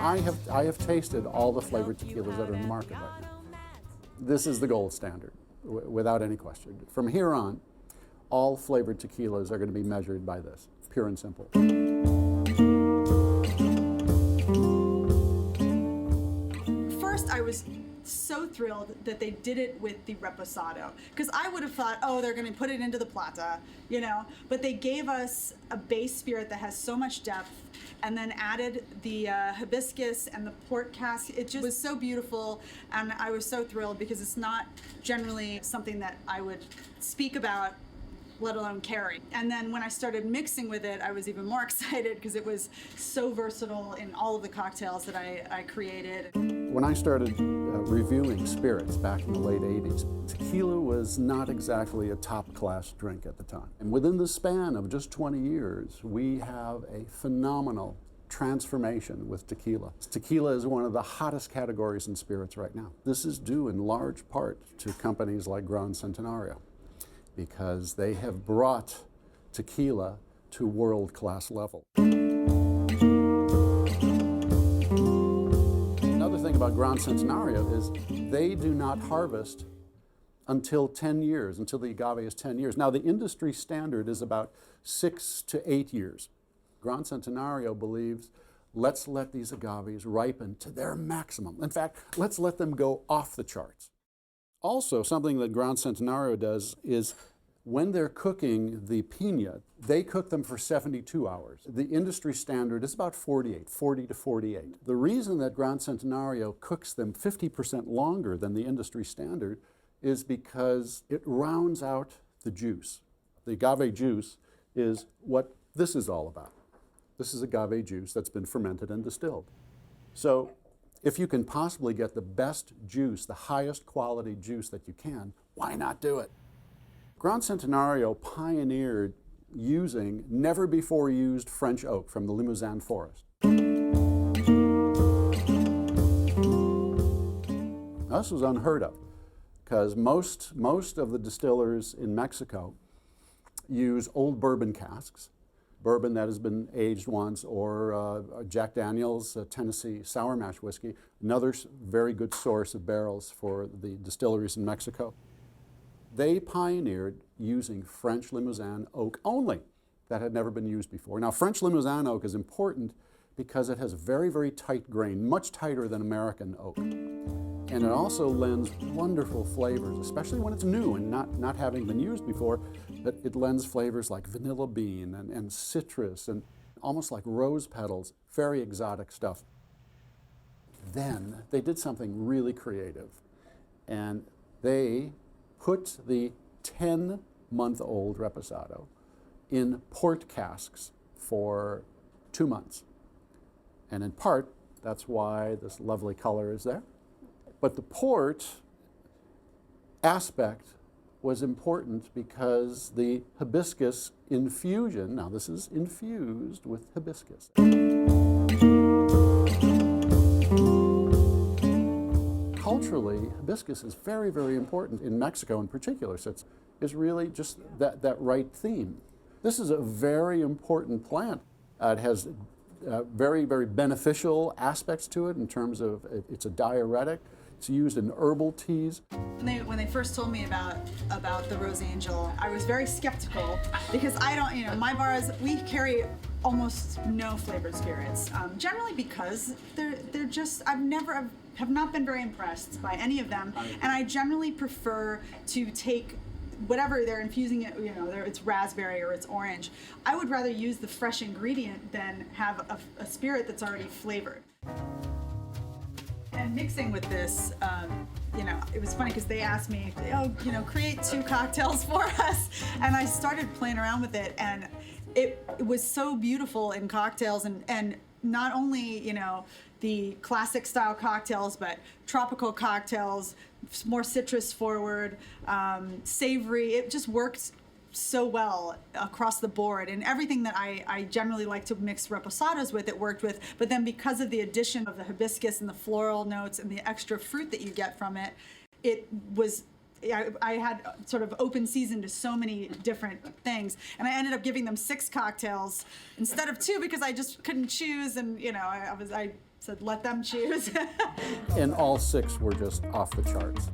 I have tasted all the flavored tequilas that are in the market right now. This is the gold standard, without any question. From here on, all flavored tequilas are going to be measured by this, pure and simple. First, I was so thrilled that they did it with the Reposado, because I would have thought, oh, they're going to put it into the Plata, you know, but they gave us a base spirit that has so much depth, and then added the hibiscus and the port cask. It just was so beautiful, and I was so thrilled because it's not generally something that I would speak about, let alone carry. And then when I started mixing with it, I was even more excited because it was so versatile in all of the cocktails that I created. When I started reviewing spirits back in the late 80s, tequila was not exactly a top-class drink at the time. And within the span of just 20 years, we have a phenomenal transformation with tequila. Tequila is one of the hottest categories in spirits right now. This is due in large part to companies like Gran Centenario, because they have brought tequila to world-class level. Another thing about Gran Centenario is they do not harvest until 10 years, until the agave is 10 years. Now, the industry standard is about 6 to 8 years. Gran Centenario believes, let's let these agaves ripen to their maximum. In fact, let's let them go off the charts. Also, something that Gran Centenario does is when they're cooking the piña, they cook them for 72 hours. The industry standard is about 40 to 48. The reason that Gran Centenario cooks them 50% longer than the industry standard is because it rounds out the juice. The agave juice is what this is all about. This is agave juice that's been fermented and distilled. So if you can possibly get the best juice, the highest quality juice that you can, why not do it? Gran Centenario pioneered using never-before-used French oak from the Limousin forest. Now, this was unheard of, because most of the distillers in Mexico use old bourbon casks, bourbon that has been aged once, or Jack Daniel's Tennessee sour mash whiskey, another very good source of barrels for the distilleries in Mexico. They pioneered using French Limousin oak only. That had never been used before. Now, French Limousin oak is important because it has very, very tight grain, much tighter than American oak. And it also lends wonderful flavors, especially when it's new and not having been used before, but it lends flavors like vanilla bean and citrus and almost like rose petals, very exotic stuff. Then they did something really creative, and they put the 10-month-old Reposado in port casks for 2 months. And in part, that's why this lovely color is there. But the port aspect was important because the hibiscus infusion, now this is infused with hibiscus. Culturally, hibiscus is very, very important in Mexico in particular, so it's really just that right theme. This is a very important plant. It has very, very beneficial aspects to it in terms of it's a diuretic. It's used in herbal teas. When they first told me about the Rosangel, I was very skeptical because I don't, my bars, we carry almost no flavored spirits. Generally because they're just, have not been very impressed by any of them, and I generally prefer to take whatever they're infusing it, it's raspberry or it's orange. I would rather use the fresh ingredient than have a spirit that's already flavored. And mixing with this, it was funny because they asked me, create 2 cocktails for us, and I started playing around with it, and it was so beautiful in cocktails, and not only the classic style cocktails, but tropical cocktails, more citrus forward, savory. It just worked so well across the board, and everything that I generally like to mix reposados with, it worked with. But then because of the addition of the hibiscus and the floral notes and the extra fruit that you get from it, I had sort of open season to so many different things, and I ended up giving them 6 cocktails instead of 2 because I just couldn't choose, and I said let them choose. And all 6 were just off the charts.